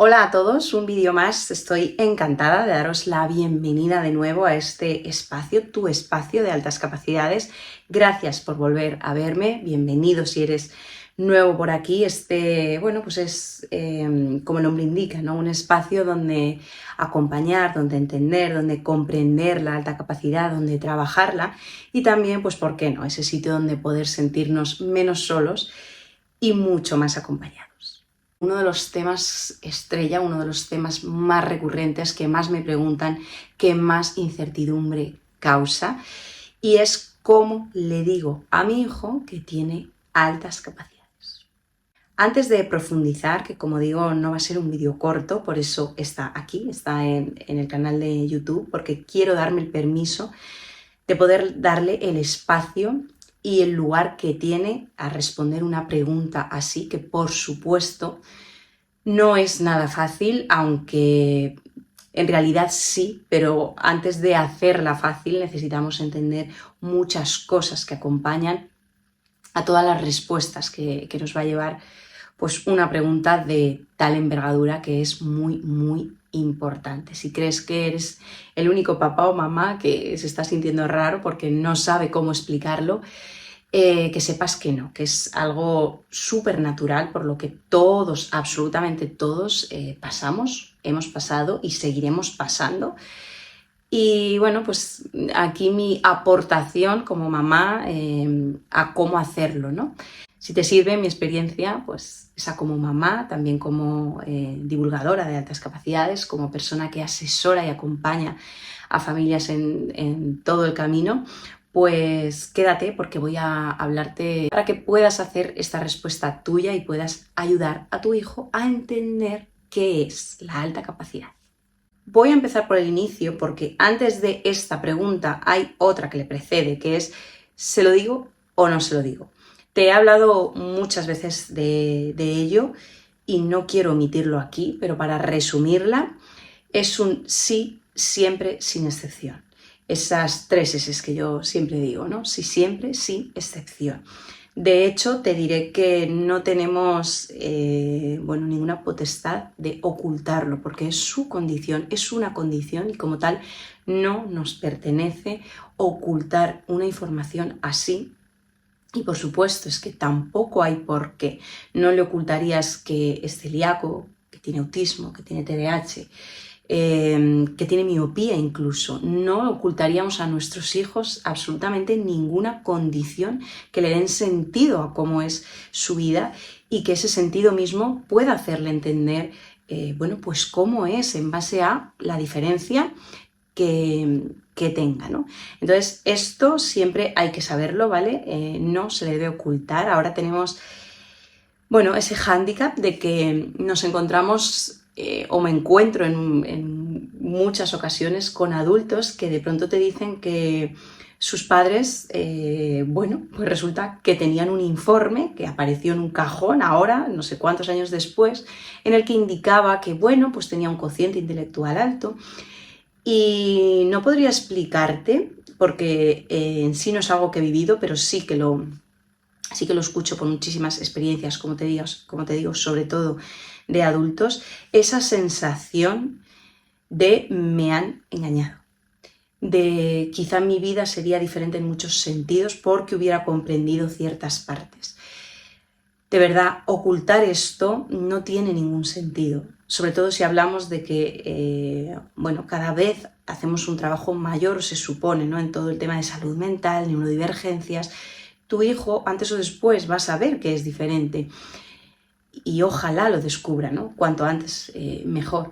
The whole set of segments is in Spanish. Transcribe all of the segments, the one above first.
Hola a todos, un vídeo más. Estoy encantada de daros la bienvenida de nuevo a este espacio, tu espacio de altas capacidades. Gracias por volver a verme, bienvenido si eres nuevo por aquí. Bueno, pues es como el nombre indica, ¿no? Un espacio donde acompañar, donde entender, donde comprender la alta capacidad, donde trabajarla y también, pues, ¿por qué no? Ese sitio donde poder sentirnos menos solos y mucho más acompañados. Uno de los temas estrella, uno de los temas más recurrentes que más me preguntan, que más incertidumbre causa, y es cómo le digo a mi hijo que tiene altas capacidades. Antes de profundizar, que como digo no va a ser un vídeo corto, por eso está aquí, está en el canal de YouTube, porque quiero darme el permiso de poder darle el espacio y el lugar que tiene a responder una pregunta así, que por supuesto no es nada fácil, aunque en realidad sí, pero antes de hacerla fácil necesitamos entender muchas cosas que acompañan a todas las respuestas que nos va a llevar pues una pregunta de tal envergadura, que es muy importante. Si crees que eres el único papá o mamá que se está sintiendo raro porque no sabe cómo explicarlo, que sepas que no, que es algo súper natural, por lo que todos, absolutamente todos, pasamos, hemos pasado y seguiremos pasando. Y bueno, pues aquí mi aportación como mamá a cómo hacerlo, ¿no? Si te sirve mi experiencia, pues esa como mamá, también como divulgadora de altas capacidades, como persona que asesora y acompaña a familias en todo el camino, pues quédate porque voy a hablarte para que puedas hacer esta respuesta tuya y puedas ayudar a tu hijo a entender qué es la alta capacidad. Voy a empezar por el inicio porque antes de esta pregunta hay otra que le precede, que es ¿se lo digo o no se lo digo? Te he hablado muchas veces de ello y no quiero omitirlo aquí, pero para resumirla es un sí siempre sin excepción. Esas tres S que yo siempre digo, ¿no? Sí siempre, sin excepción. De hecho, te diré que no tenemos ninguna potestad de ocultarlo, porque es su condición, es una condición y como tal no nos pertenece ocultar una información así. Y por supuesto es que tampoco hay por qué. No le ocultarías que es celíaco, que tiene autismo, que tiene TDAH, que tiene miopía incluso. No ocultaríamos a nuestros hijos absolutamente ninguna condición que le den sentido a cómo es su vida y que ese sentido mismo pueda hacerle entender pues cómo es en base a la diferencia que tenga, ¿no? Entonces esto siempre hay que saberlo, ¿vale? No se le debe ocultar. Ahora tenemos ese hándicap de que nos encontramos o me encuentro en muchas ocasiones con adultos que de pronto te dicen que sus padres, pues resulta que tenían un informe que apareció en un cajón ahora, no sé cuántos años después, en el que indicaba que, pues tenía un cociente intelectual alto y no podría explicarte porque en sí no es algo que he vivido, pero sí que lo escucho por muchísimas experiencias, como te digo, sobre todo de adultos, esa sensación de me han engañado, de quizá mi vida sería diferente en muchos sentidos porque hubiera comprendido ciertas partes. De verdad, ocultar esto no tiene ningún sentido, sobre todo si hablamos de que, cada vez hacemos un trabajo mayor, se supone, ¿no? En todo el tema de salud mental, neurodivergencias. Tu hijo, antes o después, va a saber que es diferente y ojalá lo descubra, ¿no? Cuanto antes, mejor.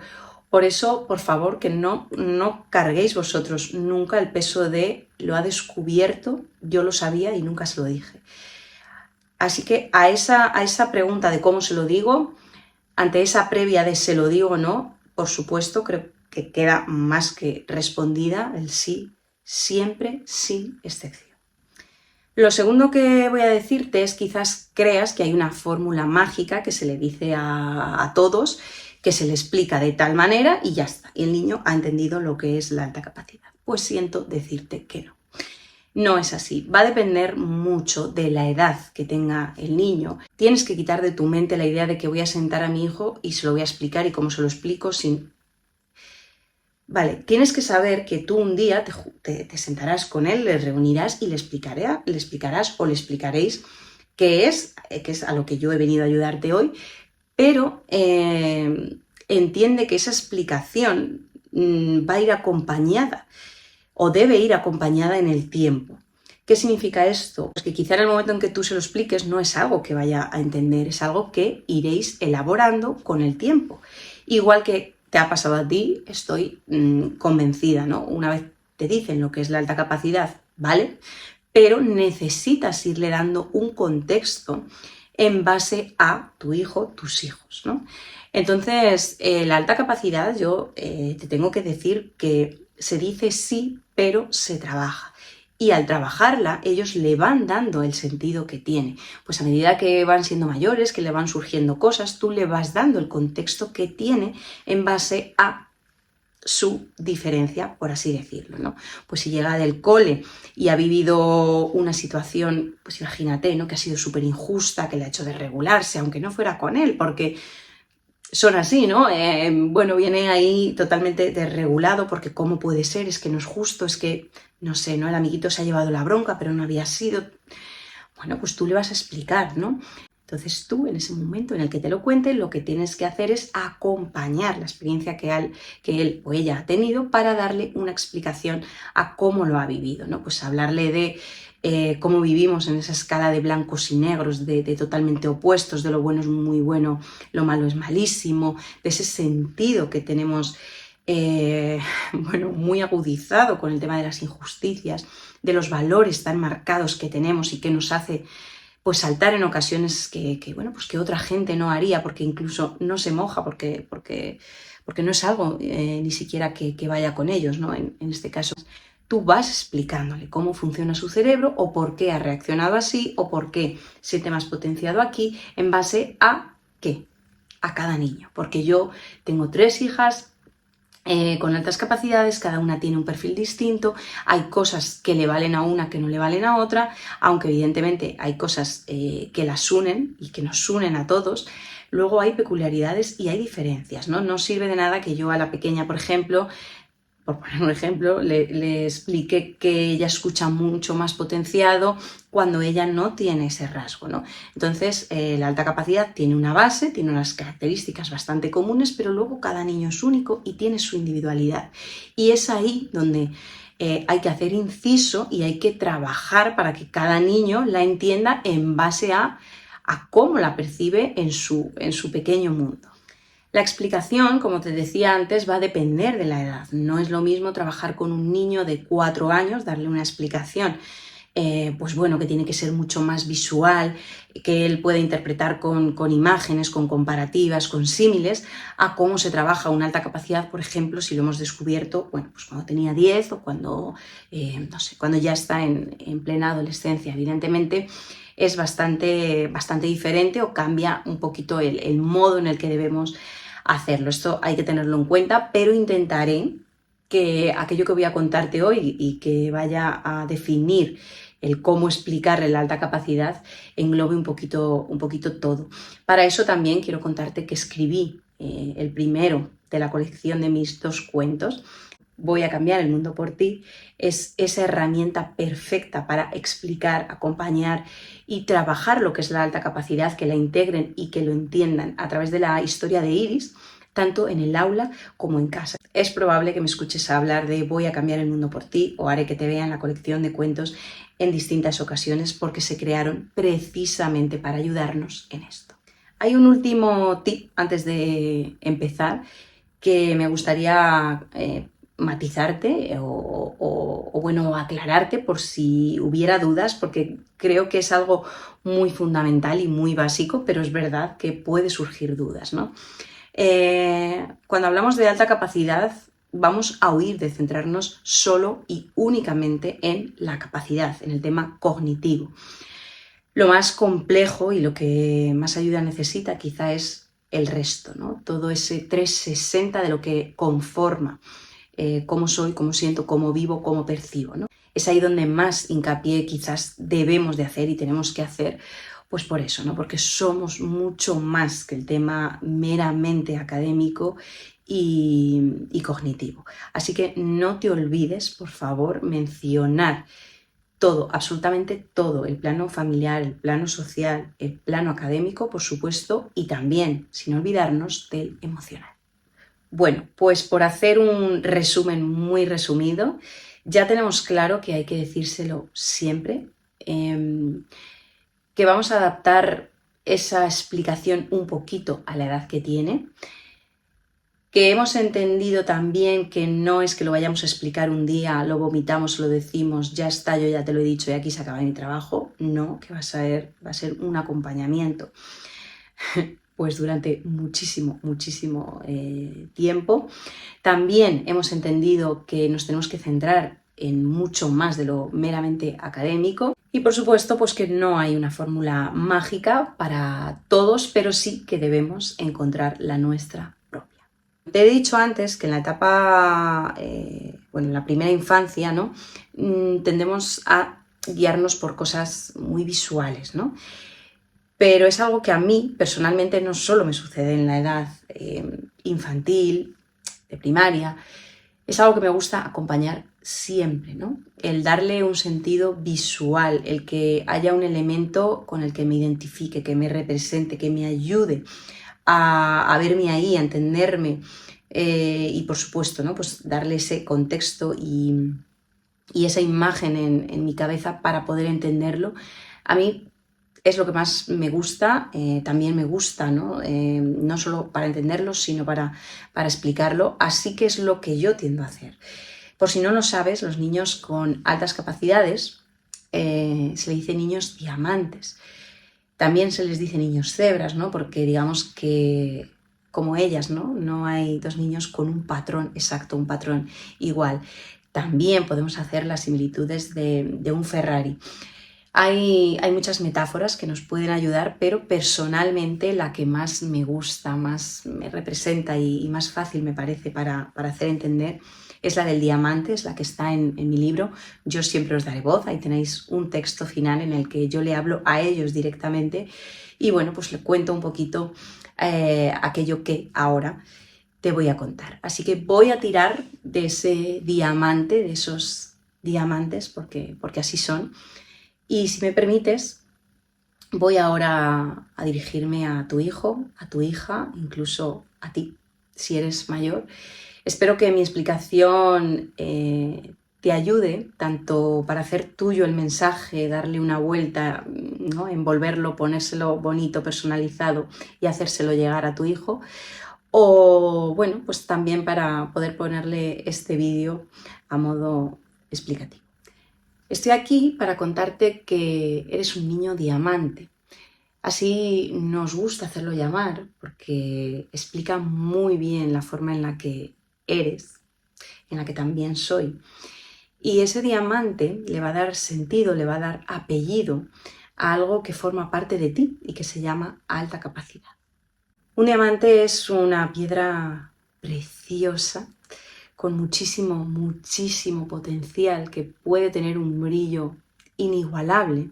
Por eso, por favor, que no carguéis vosotros nunca el peso de lo ha descubierto, yo lo sabía y nunca se lo dije. Así que a esa pregunta de cómo se lo digo, ante esa previa de se lo digo o no, por supuesto, creo que queda más que respondida el sí, siempre sin excepción. Lo segundo que voy a decirte es quizás creas que hay una fórmula mágica que se le dice a todos, que se le explica de tal manera y ya está. Y el niño ha entendido lo que es la alta capacidad. Pues siento decirte que no. No es así, va a depender mucho de la edad que tenga el niño. Tienes que quitar de tu mente la idea de que voy a sentar a mi hijo y se lo voy a explicar y cómo se lo explico sin... Vale, tienes que saber que tú un día te sentarás con él, le reunirás y le explicarás o le explicaréis qué es, que es a lo que yo he venido a ayudarte hoy, pero entiende que esa explicación va a ir acompañada o debe ir acompañada en el tiempo. ¿Qué significa esto? Pues que quizá en el momento en que tú se lo expliques no es algo que vaya a entender, es algo que iréis elaborando con el tiempo. Igual que te ha pasado a ti, estoy convencida, ¿no? Una vez te dicen lo que es la alta capacidad, ¿vale? Pero necesitas irle dando un contexto en base a tu hijo, tus hijos, ¿no? Entonces, la alta capacidad, yo te tengo que decir que se dice sí, pero se trabaja. Y al trabajarla, ellos le van dando el sentido que tiene. Pues a medida que van siendo mayores, que le van surgiendo cosas, tú le vas dando el contexto que tiene en base a su diferencia, por así decirlo, ¿no? Pues si llega del cole y ha vivido una situación, pues imagínate, ¿no? Que ha sido súper injusta, que le ha hecho desregularse, aunque no fuera con él, porque son así, ¿no? Bueno, viene ahí totalmente desregulado porque ¿cómo puede ser? Es que no es justo, es que, no sé, ¿no? El amiguito se ha llevado la bronca, pero no había sido... Bueno, pues tú le vas a explicar, ¿no? Entonces tú, en ese momento en el que te lo cuente, lo que tienes que hacer es acompañar la experiencia que él o ella ha tenido para darle una explicación a cómo lo ha vivido, ¿no? Pues hablarle de cómo vivimos en esa escala de blancos y negros, de totalmente opuestos, de lo bueno es muy bueno, lo malo es malísimo, de ese sentido que tenemos bueno, muy agudizado con el tema de las injusticias, de los valores tan marcados que tenemos y que nos hace pues saltar en ocasiones bueno, pues que otra gente no haría, porque incluso no se moja, porque no es algo ni siquiera que vaya con ellos, ¿no? En este caso, tú vas explicándole cómo funciona su cerebro o por qué ha reaccionado así o por qué siente más potenciado aquí en base a ¿qué? A cada niño, porque yo tengo 3 hijas, con altas capacidades, cada una tiene un perfil distinto, hay cosas que le valen a una que no le valen a otra, aunque evidentemente hay cosas que las unen y que nos unen a todos. Luego hay peculiaridades y hay diferencias, ¿no? No sirve de nada que yo a la pequeña, por ejemplo, por poner un ejemplo, le explique que ella escucha mucho más potenciado cuando ella no tiene ese rasgo, ¿no? Entonces, la alta capacidad tiene una base, tiene unas características bastante comunes, pero luego cada niño es único y tiene su individualidad. Y es ahí donde hay que hacer inciso y hay que trabajar para que cada niño la entienda en base a cómo la percibe en su pequeño mundo. La explicación, como te decía antes, va a depender de la edad. No es lo mismo trabajar con un niño de 4 años, darle una explicación, pues bueno, que tiene que ser mucho más visual, que él puede interpretar con imágenes, con comparativas, con símiles, a cómo se trabaja una alta capacidad, por ejemplo, si lo hemos descubierto, bueno, pues cuando tenía 10 o cuando, no sé, cuando ya está en plena adolescencia. Evidentemente, es bastante diferente o cambia un poquito el modo en el que debemos hacerlo. Esto hay que tenerlo en cuenta, pero intentaré que aquello que voy a contarte hoy y que vaya a definir el cómo explicarle la alta capacidad englobe un poquito todo. Para eso también quiero contarte que escribí el primero de la colección de mis 2 cuentos, Voy a cambiar el mundo por ti, es esa herramienta perfecta para explicar, acompañar y trabajar lo que es la alta capacidad, que la integren y que lo entiendan a través de la historia de Iris, tanto en el aula como en casa. Es probable que me escuches hablar de Voy a cambiar el mundo por ti o haré que te vea en la colección de cuentos en distintas ocasiones porque se crearon precisamente para ayudarnos en esto. Hay un último tip antes de empezar que me gustaría matizarte o bueno, aclararte por si hubiera dudas, porque creo que es algo muy fundamental y muy básico, pero es verdad que puede surgir dudas, ¿no? Cuando hablamos de alta capacidad, vamos a huir de centrarnos solo y únicamente en la capacidad, en el tema cognitivo. Lo más complejo y lo que más ayuda necesita quizá es el resto, ¿no? Todo ese 360 de lo que conforma cómo soy, cómo siento, cómo vivo, cómo percibo, ¿no? es ahí donde más hincapié quizás debemos de hacer y tenemos que hacer, pues por eso, ¿no? Porque somos mucho más que el tema meramente académico y cognitivo. Así que no te olvides, por favor, mencionar todo, absolutamente todo, el plano familiar, el plano social, el plano académico, por supuesto, y también, sin olvidarnos, del emocional. Bueno, pues por hacer un resumen muy resumido, ya tenemos claro que hay que decírselo siempre, que vamos a adaptar esa explicación un poquito a la edad que tiene, que hemos entendido también que no es que lo vayamos a explicar un día, lo vomitamos, lo decimos, ya está, yo ya te lo he dicho y aquí se acaba mi trabajo. No, que va a ser un acompañamiento pues durante muchísimo tiempo. También hemos entendido que nos tenemos que centrar en mucho más de lo meramente académico y por supuesto pues que no hay una fórmula mágica para todos, pero sí que debemos encontrar la nuestra propia. Te he dicho antes que en la etapa, en la primera infancia, ¿no? Tendemos a guiarnos por cosas muy visuales, ¿no? Pero es algo que a mí personalmente no solo me sucede en la edad infantil, de primaria, es algo que me gusta acompañar siempre, ¿no? El darle un sentido visual, el que haya un elemento con el que me identifique, que me represente, que me ayude a verme ahí, a entenderme y por supuesto, ¿no? Pues darle ese contexto y esa imagen en mi cabeza para poder entenderlo. A mí es lo que más me gusta, también me gusta, ¿no? No solo para entenderlo, sino para explicarlo, así que es lo que yo tiendo a hacer. Por si no lo sabes, los niños con altas capacidades se le dice niños diamantes. También se les dice niños cebras, ¿no? Porque digamos que como ellas, ¿no? No hay dos niños con un patrón exacto, un patrón igual. También podemos hacer las similitudes de un Ferrari. Hay muchas metáforas que nos pueden ayudar, pero personalmente la que más me gusta, más me representa y más fácil me parece para hacer entender es la del diamante, es la que está en mi libro. Yo siempre os daré voz, ahí tenéis un texto final en el que yo le hablo a ellos directamente y bueno, pues le cuento un poquito aquello que ahora te voy a contar. Así que voy a tirar de ese diamante, de esos diamantes, porque así son. Y si me permites, voy ahora a dirigirme a tu hijo, a tu hija, incluso a ti, si eres mayor. Espero que mi explicación te ayude tanto para hacer tuyo el mensaje, darle una vuelta, ¿no? Envolverlo, ponérselo bonito, personalizado y hacérselo llegar a tu hijo. O bueno, pues también para poder ponerle este vídeo a modo explicativo. Estoy aquí para contarte que eres un niño diamante. Así nos gusta hacerlo llamar porque explica muy bien la forma en la que eres, en la que también soy. Y ese diamante le va a dar sentido, le va a dar apellido a algo que forma parte de ti y que se llama alta capacidad. Un diamante es una piedra preciosa con muchísimo potencial, que puede tener un brillo inigualable,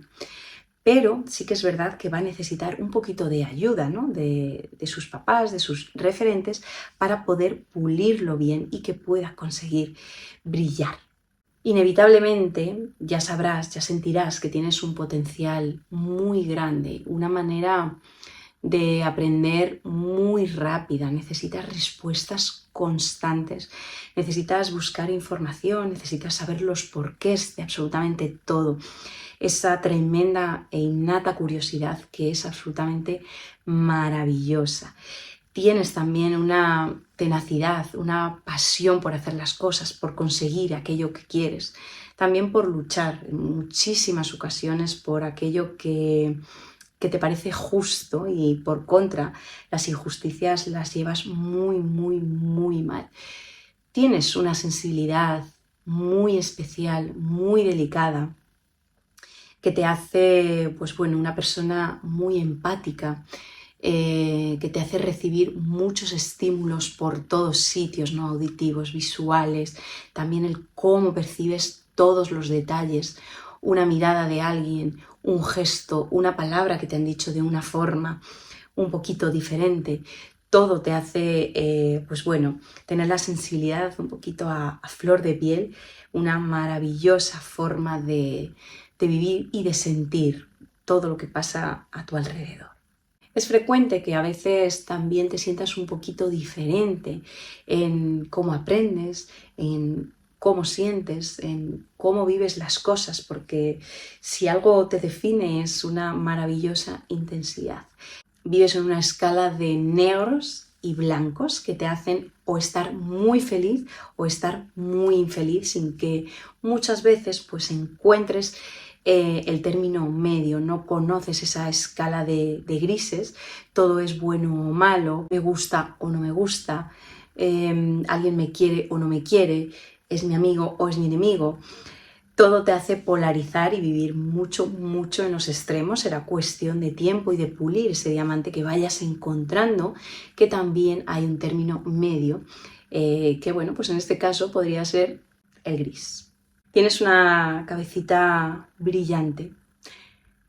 pero sí que es verdad que va a necesitar un poquito de ayuda, ¿no? de sus papás, de sus referentes, para poder pulirlo bien y que pueda conseguir brillar. Inevitablemente ya sabrás, ya sentirás que tienes un potencial muy grande, una manera de aprender muy rápida, necesitas respuestas constantes, necesitas buscar información, necesitas saber los porqués de absolutamente todo, esa tremenda e innata curiosidad que es absolutamente maravillosa. Tienes también una tenacidad, una pasión por hacer las cosas, por conseguir aquello que quieres, también por luchar en muchísimas ocasiones por aquello que te parece justo y por contra las injusticias las llevas muy mal. Tienes una sensibilidad muy especial, muy delicada, que te hace pues bueno, una persona muy empática, que te hace recibir muchos estímulos por todos sitios, ¿no? Auditivos, visuales, también el cómo percibes todos los detalles, una mirada de alguien, un gesto, una palabra que te han dicho de una forma un poquito diferente, todo te hace, pues bueno, tener la sensibilidad un poquito a flor de piel, una maravillosa forma de vivir y de sentir todo lo que pasa a tu alrededor. Es frecuente que a veces también te sientas un poquito diferente en cómo aprendes, en cómo sientes, en cómo vives las cosas, porque si algo te define es una maravillosa intensidad. Vives en una escala de negros y blancos que te hacen o estar muy feliz o estar muy infeliz, sin que muchas veces pues encuentres el término medio. No conoces esa escala de grises, todo es bueno o malo, me gusta o no me gusta, alguien me quiere o no me quiere, es mi amigo o es mi enemigo. Todo te hace polarizar y vivir mucho, mucho en los extremos. Será cuestión de tiempo y de pulir ese diamante que vayas encontrando, que también hay un término medio, que bueno, pues en este caso podría ser el gris. Tienes una cabecita brillante,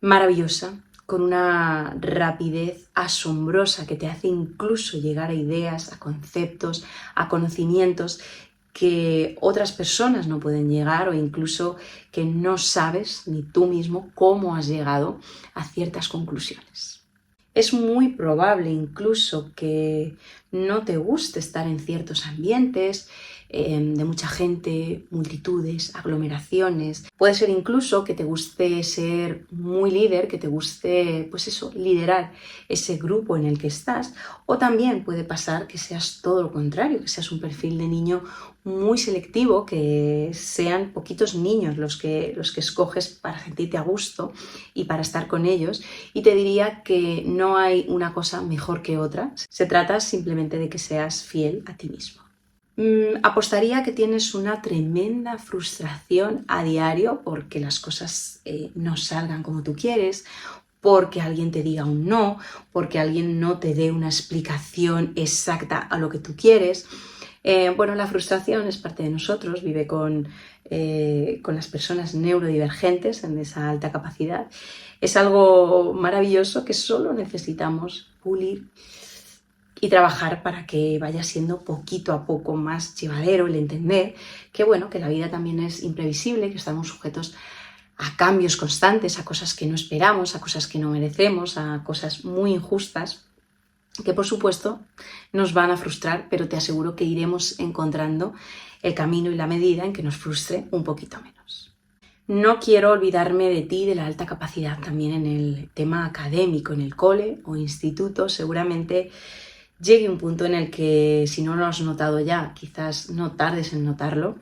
maravillosa, con una rapidez asombrosa que te hace incluso llegar a ideas, a conceptos, a conocimientos que otras personas no pueden llegar, o incluso que no sabes ni tú mismo cómo has llegado a ciertas conclusiones. Es muy probable incluso que no te guste estar en ciertos ambientes de mucha gente, multitudes, aglomeraciones. Puede ser incluso que te guste ser muy líder, que te guste, pues eso, liderar ese grupo en el que estás, o también puede pasar que seas todo lo contrario, que seas un perfil de niño muy selectivo, que sean poquitos niños los que escoges para sentirte a gusto y para estar con ellos, y te diría que no hay una cosa mejor que otra, se trata simplemente de que seas fiel a ti mismo. Apostaría que tienes una tremenda frustración a diario porque las cosas no salgan como tú quieres, porque alguien te diga un no, porque alguien no te dé una explicación exacta a lo que tú quieres. Bueno, la frustración es parte de nosotros, vive con las personas neurodivergentes en esa alta capacidad. Es algo maravilloso que solo necesitamos pulir y trabajar para que vaya siendo poquito a poco más llevadero el entender que, bueno, que la vida también es imprevisible, que estamos sujetos a cambios constantes, a cosas que no esperamos, a cosas que no merecemos, a cosas muy injustas, que por supuesto nos van a frustrar, pero te aseguro que iremos encontrando el camino y la medida en que nos frustre un poquito menos. No quiero olvidarme de ti, de la alta capacidad también en el tema académico, en el cole o instituto. Seguramente llegue un punto en el que, si no lo has notado ya, quizás no tardes en notarlo,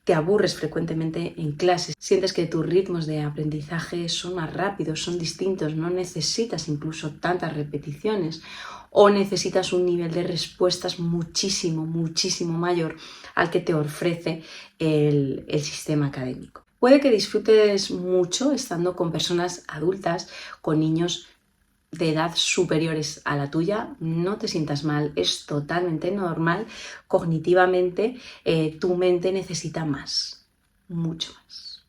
te aburres frecuentemente en clases, sientes que tus ritmos de aprendizaje son más rápidos, son distintos, no necesitas incluso tantas repeticiones, o necesitas un nivel de respuestas muchísimo, muchísimo mayor al que te ofrece el sistema académico. Puede que disfrutes mucho estando con personas adultas, con niños de edad superiores a la tuya, no te sientas mal, es totalmente normal. Cognitivamente tu mente necesita más, mucho más.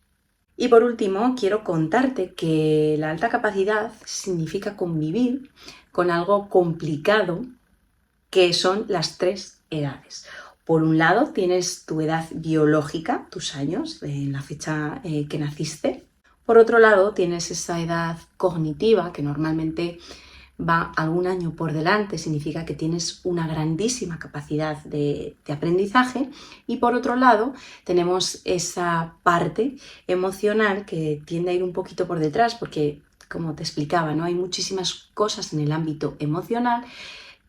Y por último, quiero contarte que la alta capacidad significa convivir con algo complicado, que son las 3 edades. Por un lado tienes tu edad biológica, tus años, en la fecha que naciste. Por otro lado, tienes esa edad cognitiva que normalmente va algún año por delante, significa que tienes una grandísima capacidad de aprendizaje. Y por otro lado, tenemos esa parte emocional que tiende a ir un poquito por detrás porque, como te explicaba, ¿no? Hay muchísimas cosas en el ámbito emocional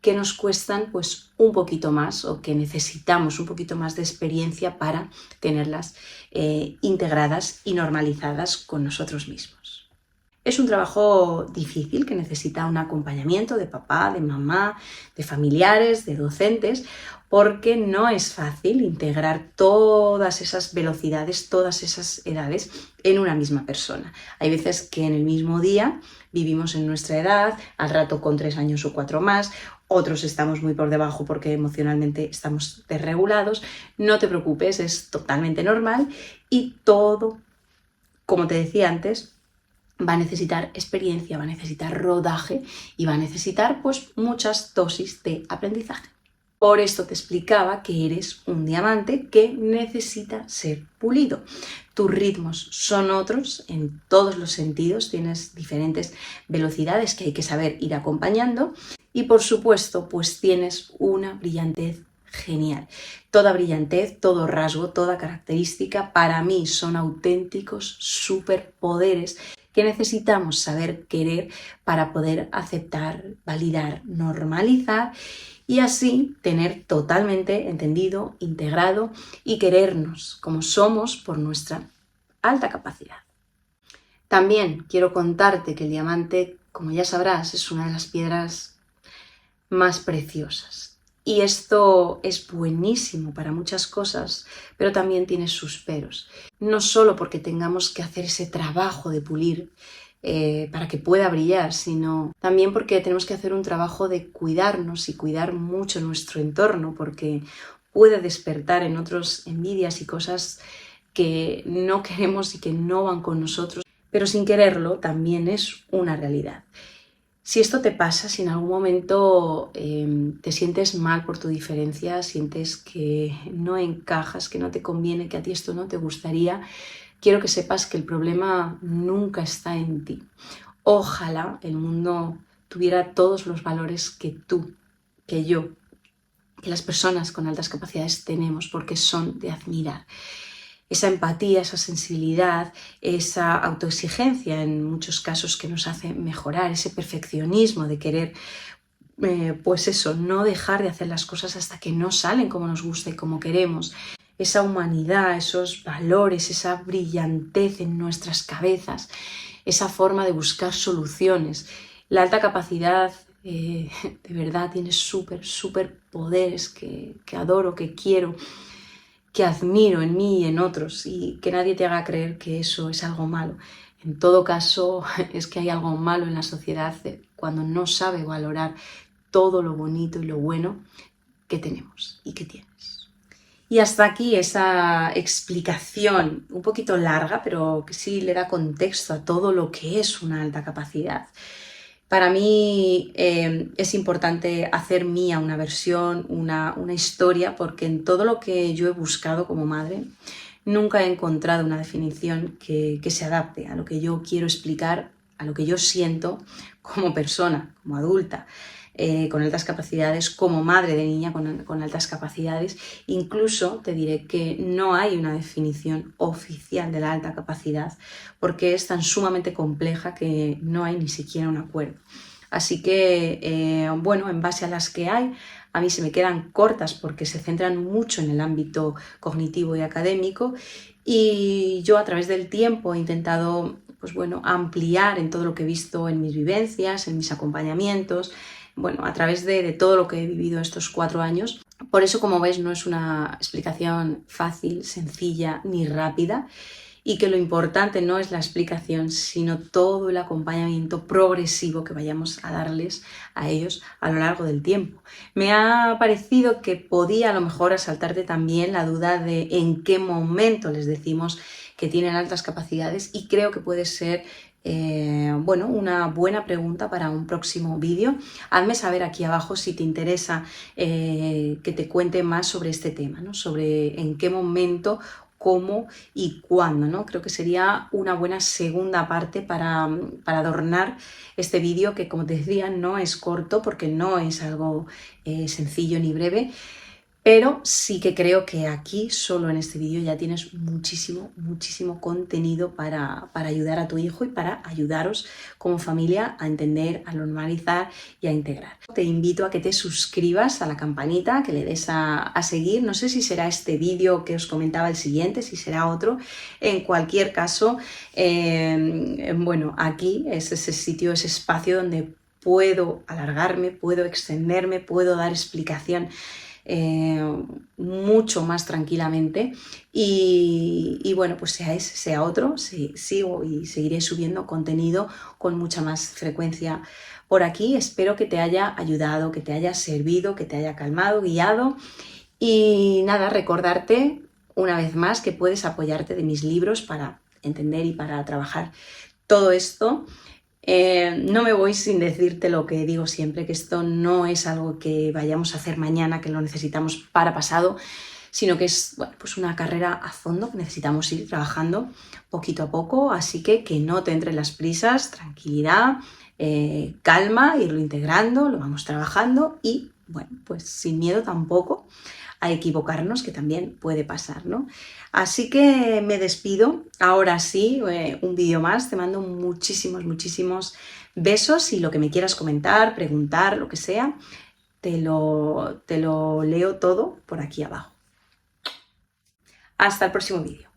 que nos cuestan pues un poquito más, o que necesitamos un poquito más de experiencia para tenerlas integradas y normalizadas con nosotros mismos. Es un trabajo difícil que necesita un acompañamiento de papá, de mamá, de familiares, de docentes, porque no es fácil integrar todas esas velocidades, todas esas edades en una misma persona. Hay veces que en el mismo día vivimos en nuestra edad, al rato con 3 años o 4 más, otros estamos muy por debajo porque emocionalmente estamos desregulados. No te preocupes, es totalmente normal y todo, como te decía antes, va a necesitar experiencia, va a necesitar rodaje y va a necesitar pues muchas dosis de aprendizaje. Por esto te explicaba que eres un diamante que necesita ser pulido. Tus ritmos son otros en todos los sentidos, tienes diferentes velocidades que hay que saber ir acompañando y por supuesto pues tienes una brillantez genial. Toda brillantez, todo rasgo, toda característica para mí son auténticos superpoderes que necesitamos saber querer para poder aceptar, validar, normalizar y así tener totalmente entendido, integrado y querernos como somos por nuestra alta capacidad. También quiero contarte que el diamante, como ya sabrás, es una de las piedras más preciosas. Y esto es buenísimo para muchas cosas, pero también tiene sus peros. No solo porque tengamos que hacer ese trabajo de pulir para que pueda brillar, sino también porque tenemos que hacer un trabajo de cuidarnos y cuidar mucho nuestro entorno, porque puede despertar en otros envidias y cosas que no queremos y que no van con nosotros, pero sin quererlo también es una realidad. Si esto te pasa, si en algún momento te sientes mal por tu diferencia, sientes que no encajas, que no te conviene, que a ti esto no te gustaría, quiero que sepas que el problema nunca está en ti. Ojalá el mundo tuviera todos los valores que tú, que yo, que las personas con altas capacidades tenemos, porque son de admirar. Esa empatía, esa sensibilidad, esa autoexigencia en muchos casos que nos hace mejorar, ese perfeccionismo de querer, pues eso, no dejar de hacer las cosas hasta que no salen como nos gusta y como queremos. Esa humanidad, esos valores, esa brillantez en nuestras cabezas, esa forma de buscar soluciones. La alta capacidad de verdad tiene súper poderes que adoro, que quiero, que admiro en mí y en otros y que nadie te haga creer que eso es algo malo. En todo caso, es que hay algo malo en la sociedad cuando no sabe valorar todo lo bonito y lo bueno que tenemos y que tienes. Y hasta aquí esa explicación un poquito larga, pero que sí le da contexto a todo lo que es una alta capacidad. Para mí es importante hacer mía una versión, una historia, porque en todo lo que yo he buscado como madre, nunca he encontrado una definición que se adapte a lo que yo quiero explicar, a lo que yo siento como persona, como adulta, con altas capacidades, como madre de niña con altas capacidades. Incluso te diré que no hay una definición oficial de la alta capacidad porque es tan sumamente compleja que no hay ni siquiera un acuerdo. Así que, bueno, en base a las que hay, a mí se me quedan cortas porque se centran mucho en el ámbito cognitivo y académico y yo a través del tiempo he intentado, pues bueno, ampliar en todo lo que he visto en mis vivencias, en mis acompañamientos, bueno, a través de todo lo que he vivido estos 4 años. Por eso, como ves, no es una explicación fácil, sencilla ni rápida y que lo importante no es la explicación, sino todo el acompañamiento progresivo que vayamos a darles a ellos a lo largo del tiempo. Me ha parecido que podía a lo mejor asaltarte también la duda de en qué momento les decimos que tienen altas capacidades y creo que puede ser bueno, una buena pregunta para un próximo vídeo. Hazme saber aquí abajo si te interesa que te cuente más sobre este tema, ¿no? Sobre en qué momento, cómo y cuándo, ¿no? Creo que sería una buena segunda parte para adornar este vídeo que, como te decía, no es corto porque no es algo sencillo ni breve, pero sí que creo que aquí, solo en este vídeo, ya tienes muchísimo contenido para ayudar a tu hijo y para ayudaros como familia a entender, a normalizar y a integrar. Te invito a que te suscribas a la campanita, que le des a seguir. No sé si será este vídeo que os comentaba el siguiente, si será otro. En cualquier caso, bueno, aquí es ese sitio, ese espacio donde puedo alargarme, puedo extenderme, puedo dar explicación mucho más tranquilamente y bueno, pues sea ese, sea otro, sigo y seguiré subiendo contenido con mucha más frecuencia por aquí. Espero que te haya ayudado, que te haya servido, que te haya calmado, guiado y nada, recordarte una vez más que puedes apoyarte de mis libros para entender y para trabajar todo esto. No me voy sin decirte lo que digo siempre, que esto no es algo que vayamos a hacer mañana, que lo necesitamos para pasado, sino que es bueno, pues una carrera a fondo que necesitamos ir trabajando poquito a poco, así que no te entren las prisas, tranquilidad, calma, irlo integrando, lo vamos trabajando y bueno, pues sin miedo tampoco a equivocarnos, que también puede pasar, ¿no? Así que me despido, ahora sí, un vídeo más, te mando muchísimos besos y lo que me quieras comentar, preguntar, lo que sea, te lo leo todo por aquí abajo. Hasta el próximo vídeo.